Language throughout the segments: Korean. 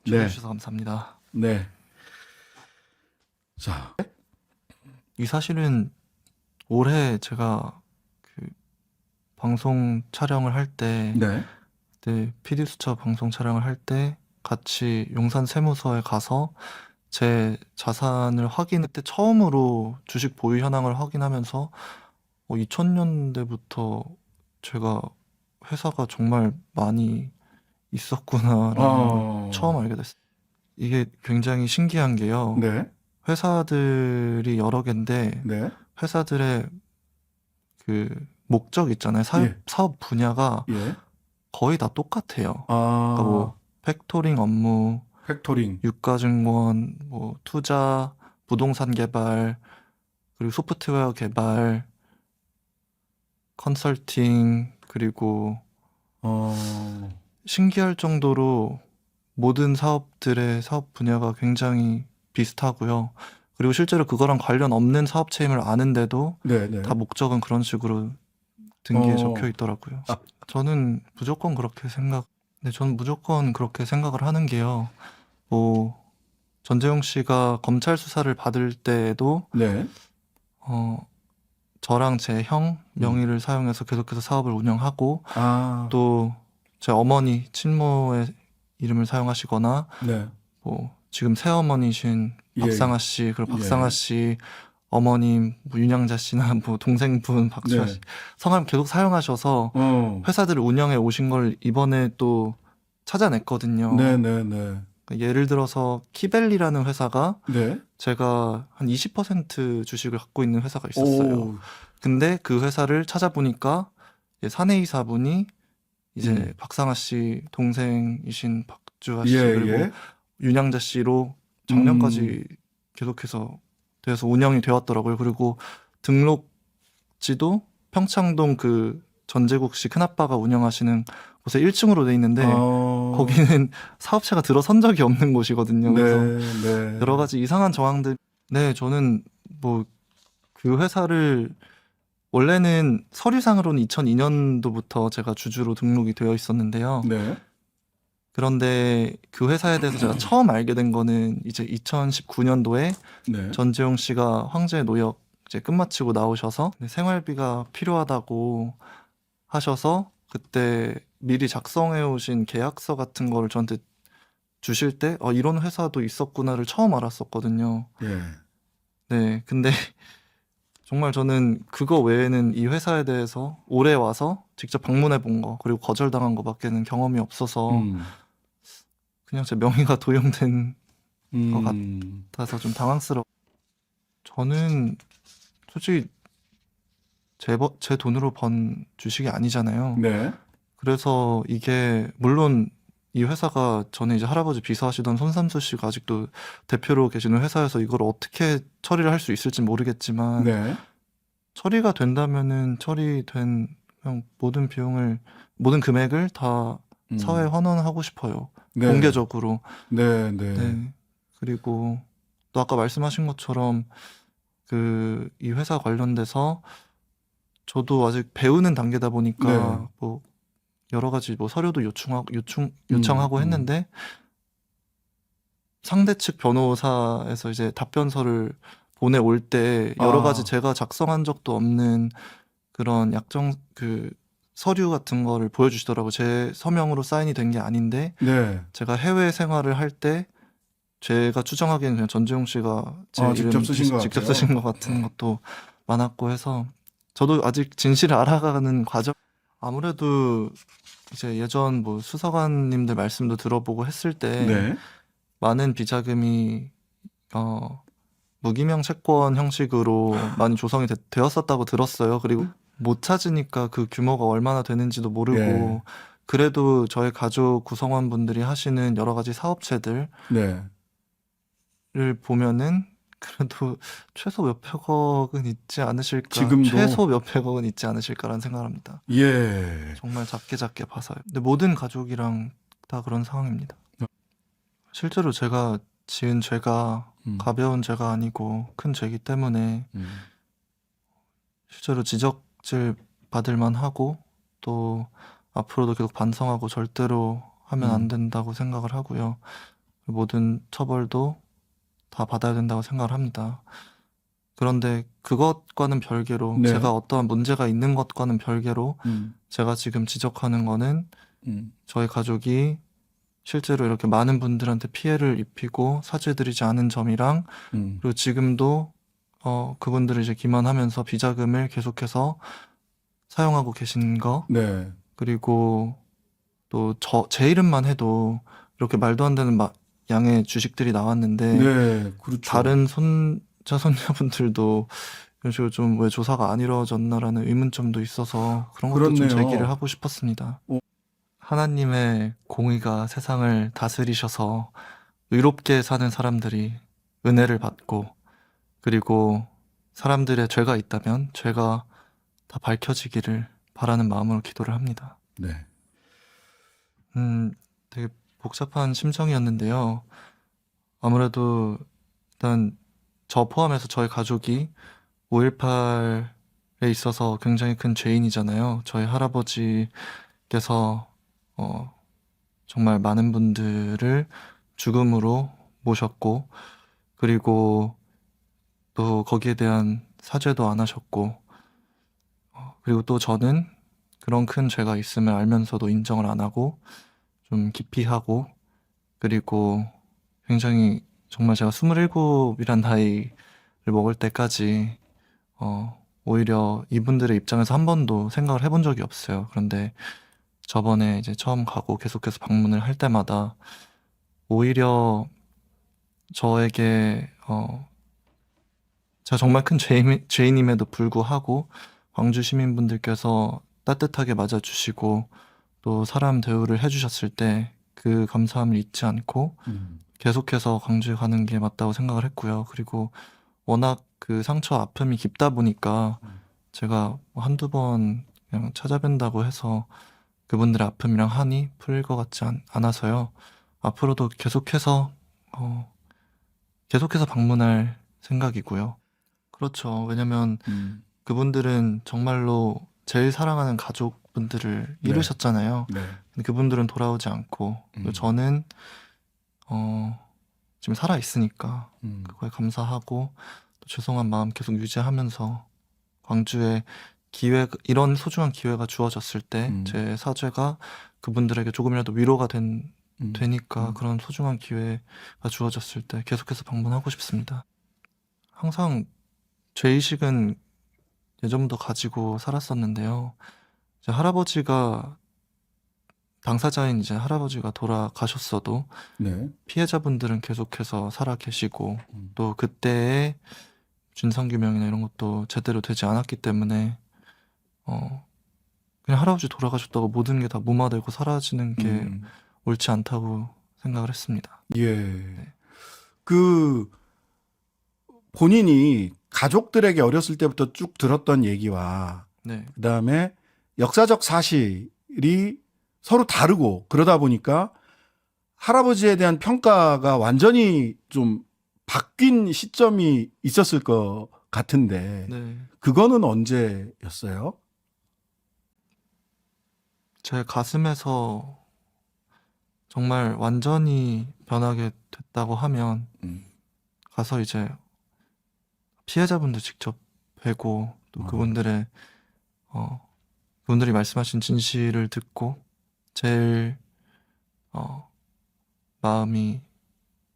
초대해 네. 주셔서 감사합니다. 네. 자, 이 사실은 올해 제가 그 방송 촬영을 할 때, 네. 그때 PD수첩 방송 촬영을 할 때 같이 용산 세무서에 가서 제 자산을 확인할 때 처음으로 주식 보유 현황을 확인하면서 2000년대부터 제가 회사가 정말 많이 있었구나라는 걸 처음 알게 됐어요. 이게 굉장히 신기한 게요. 네. 회사들이 여러 개인데 네. 회사들의 그 목적 있잖아요. 예. 사업 분야가 예. 거의 다 똑같아요. 그러니까 뭐 팩토링 업무, 팩토링. 유가증권, 뭐 투자, 부동산 개발, 그리고 소프트웨어 개발, 컨설팅, 그리고 신기할 정도로 모든 사업들의 사업 분야가 굉장히 비슷하고요. 그리고 실제로 그거랑 관련 없는 사업체임을 아는데도 네. 다 목적은 그런 식으로 등기에 적혀 있더라고요. 아. 저는 무조건 그렇게 생각을 하는 게요. 뭐 전재용 씨가 검찰 수사를 받을 때에도 네. 저랑 제 형 명의를 사용해서 계속해서 사업을 운영하고 아. 또 제 어머니 친모의 이름을 사용하시거나 네. 뭐 지금 새어머니신 예. 박상아 씨, 그리고 박상아 예. 씨 어머님, 뭐 윤양자 씨나 뭐 동생분 박수아 네. 씨 성함 계속 사용하셔서 회사들을 운영해 오신 걸 이번에 또 찾아냈거든요. 네. 그러니까 예를 들어서 키벨리라는 회사가 네. 제가 한 20% 주식을 갖고 있는 회사가 있었어요. 오. 근데 그 회사를 찾아보니까 사내이사분이 이제 음. 박상아 씨 동생이신 박주아 씨 예. 그리고 예. 윤양자 씨로 작년까지 계속해서 돼서 운영이 되었더라고요. 그리고 등록지도 평창동 그 전재국 씨 큰아빠가 운영하시는 곳에 1층으로 돼 있는데 거기는 사업체가 들어선 적이 없는 곳이거든요. 그래서 네. 여러 가지 이상한 정황들. 네, 저는 뭐 그 회사를 원래는 서류상으로는 2002년도부터 제가 주주로 등록이 되어 있었는데요. 네. 그런데 그 회사에 대해서 제가 처음 알게 된 거는 이제 2019년도에 네. 전재용 씨가 황제 노역 이제 끝마치고 나오셔서 생활비가 필요하다고 하셔서 그때 미리 작성해 오신 계약서 같은 거를 저한테 주실 때 이런 회사도 있었구나를 처음 알았었거든요. 예. 네, 근데 정말 저는 그거 외에는 이 회사에 대해서 올해 와서 직접 방문해 본 거, 그리고 거절당한 거밖에는 경험이 없어서 그냥 제 명의가 도용된 것 같아서 좀 당황스러워. 저는 솔직히 제 돈으로 번 주식이 아니잖아요. 네. 그래서 이게 물론 이 회사가 전에 이제 할아버지 비서하시던 손삼수 씨가 아직도 대표로 계시는 회사여서 이걸 어떻게 처리를 할 수 있을지 모르겠지만 네. 처리가 된다면은 처리된 그냥 모든 금액을 다 사회에 환원하고 싶어요. 네. 공개적으로. 네. 네. 그리고 또 아까 말씀하신 것처럼 이 회사 관련돼서 저도 아직 배우는 단계다 보니까 네. 뭐 여러 가지 뭐 서류도 요청하고 했는데 상대 측 변호사에서 이제 답변서를 보내올 때 여러 가지 제가 작성한 적도 없는 그런 서류 같은 거를 보여주시더라고요. 제 서명으로 사인이 된 게 아닌데 네. 제가 해외 생활을 할 때 제가 추정하기에는 그냥 전재용 씨가 제 이름 직접 쓰신 것 직접 같아요. 쓰신 것 같은 것도 많았고 해서 저도 아직 진실을 알아가는 과정. 아무래도 이제 예전 뭐 수사관님들 말씀도 들어보고 했을 때 네. 많은 비자금이 무기명 채권 형식으로 많이 조성이 되었었다고 들었어요. 그리고 못 찾으니까 그 규모가 얼마나 되는지도 모르고 예. 그래도 저희 가족 구성원분들이 하시는 여러 가지 사업체들을 네. 보면은 그래도 최소 몇백억은 있지 않으실까. 지금도? 최소 몇백억은 있지 않으실까라는 생각을 합니다. 예. 정말 작게 봐서요. 근데 모든 가족이랑 다 그런 상황입니다. 실제로 제가 지은 죄가 가벼운 죄가 아니고 큰 죄이기 때문에 실제로 지적질 받을 만하고 또 앞으로도 계속 반성하고 절대로 하면 안 된다고 생각을 하고요. 모든 처벌도 다 받아야 된다고 생각을 합니다. 그런데 그것과는 별개로 네. 제가 어떠한 문제가 있는 것과는 별개로 음, 제가 지금 지적하는 거는 음, 저희 가족이 실제로 이렇게 많은 분들한테 피해를 입히고 사죄드리지 않은 점이랑 음. 그리고 지금도 그분들을 이제 기만하면서 비자금을 계속해서 사용하고 계신 거 네. 그리고 또 제 이름만 해도 이렇게 말도 안 되는 양의 주식들이 나왔는데 네, 그렇죠. 다른 손자 손녀분들도 이런 식으로 좀 왜 조사가 안 이루어졌나라는 의문점도 있어서 그런 것도 좀 그렇네요. 제기를 하고 싶었습니다. 어. 하나님의 공의가 세상을 다스리셔서 의롭게 사는 사람들이 은혜를 받고 그리고 사람들의 죄가 있다면 죄가 다 밝혀지기를 바라는 마음으로 기도를 합니다. 네. 되게 복잡한 심정이었는데요. 아무래도 일단 저 포함해서 저희 가족이 5.18에 있어서 굉장히 큰 죄인이잖아요. 저희 할아버지께서 정말 많은 분들을 죽음으로 모셨고 그리고 또 거기에 대한 사죄도 안 하셨고 그리고 또 저는 그런 큰 죄가 있음을 알면서도 인정을 안 하고 좀 기피하고 그리고 굉장히 정말 제가 27이란 나이를 먹을 때까지 오히려 이분들의 입장에서 한 번도 생각을 해본 적이 없어요. 그런데 저번에 이제 처음 가고 계속해서 방문을 할 때마다 오히려 저에게 제가 정말 큰 죄인임에도 불구하고 광주 시민분들께서 따뜻하게 맞아주시고 또 사람 대우를 해주셨을 때 그 감사함을 잊지 않고 계속해서 광주에 가는 게 맞다고 생각을 했고요. 그리고 워낙 그 상처 아픔이 깊다 보니까 제가 뭐 한두 번 그냥 찾아뵌다고 해서 그분들의 아픔이랑 한이 풀릴 것 같지 않아서요. 앞으로도 계속해서 방문할 생각이고요. 그렇죠. 왜냐면 그분들은 정말로 제일 사랑하는 가족분들을 네. 잃으셨잖아요. 네. 근데 그분들은 돌아오지 않고 그리고 저는 지금 살아 있으니까 그거에 감사하고 또 죄송한 마음 계속 유지하면서 광주에 이런 소중한 기회가 주어졌을 때 제 사죄가 그분들에게 조금이라도 위로가 되니까 그런 소중한 기회가 주어졌을 때 계속해서 방문하고 싶습니다. 항상 죄의식은 예전부터 가지고 살았었는데요. 이제 당사자인 이제 할아버지가 돌아가셨어도 네. 피해자분들은 계속해서 살아 계시고 또 그때의 진상규명이나 이런 것도 제대로 되지 않았기 때문에 그냥 할아버지 돌아가셨다고 모든 게 다 무마되고 사라지는 게 옳지 않다고 생각을 했습니다. 예. 그 본인이 가족들에게 어렸을 때부터 쭉 들었던 얘기와 네, 그다음에 역사적 사실이 서로 다르고 그러다 보니까 할아버지에 대한 평가가 완전히 좀 바뀐 시점이 있었을 것 같은데 네. 그거는 언제였어요? 제 가슴에서 정말 완전히 변하게 됐다고 하면 가서 이제 피해자분들 직접 뵈고 또 그분들이 말씀하신 진실을 듣고 제일 마음이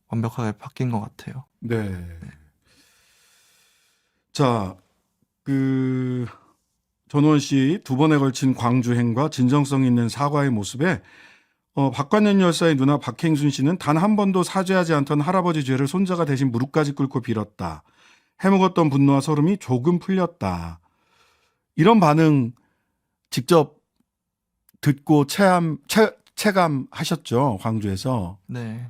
완벽하게 바뀐 것 같아요. 네. 자, 전원 씨 두 번에 걸친 광주행과 진정성 있는 사과의 모습에 박관년 열사의 누나 박행순 씨는 단 한 번도 사죄하지 않던 할아버지 죄를 손자가 대신 무릎까지 꿇고 빌었다. 해묵었던 분노와 서름이 조금 풀렸다. 이런 직접 듣고 체감하셨죠, 광주에서. 네.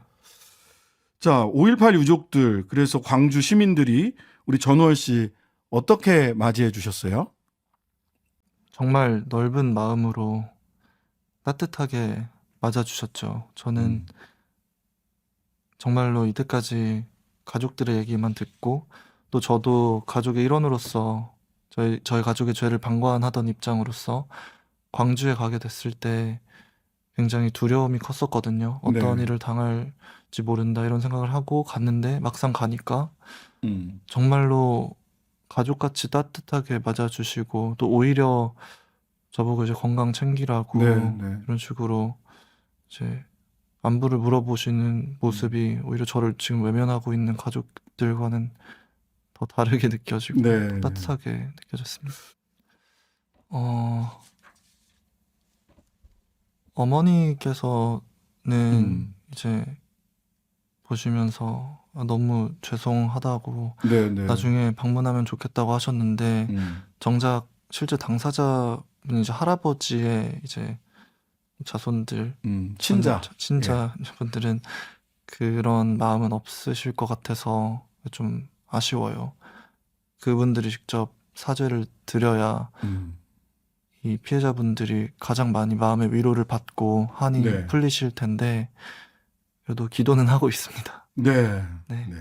자, 5.18 유족들, 그래서 광주 시민들이 우리 전월 씨 어떻게 맞이해 주셨어요? 정말 넓은 마음으로 따뜻하게 맞아주셨죠. 저는 정말로 이때까지 가족들의 얘기만 듣고 또 저도 가족의 일원으로서 저희 가족의 죄를 방관하던 입장으로서 광주에 가게 됐을 때 굉장히 두려움이 컸었거든요. 어떤 네. 일을 당할지 모른다 이런 생각을 하고 갔는데 막상 가니까 정말로 가족같이 따뜻하게 맞아주시고 또 오히려 저보고 이제 건강 챙기라고 네, 네. 이런 식으로 이제 안부를 물어보시는 모습이 오히려 저를 지금 외면하고 있는 가족들과는 더 다르게 느껴지고 네. 더 따뜻하게 느껴졌습니다. 어, 어머니께서는 이제 보시면서 너무 죄송하다고 네, 네. 나중에 방문하면 좋겠다고 하셨는데 음. 정작 실제 당사자분 이제 할아버지의 이제 자손들 친자. 친자분들은 그런 마음은 없으실 것 같아서 좀 아쉬워요. 그분들이 직접 사죄를 드려야 이 피해자분들이 가장 많이 마음의 위로를 받고 한이 네. 풀리실 텐데 그래도 기도는 하고 있습니다. 네. 네. 네.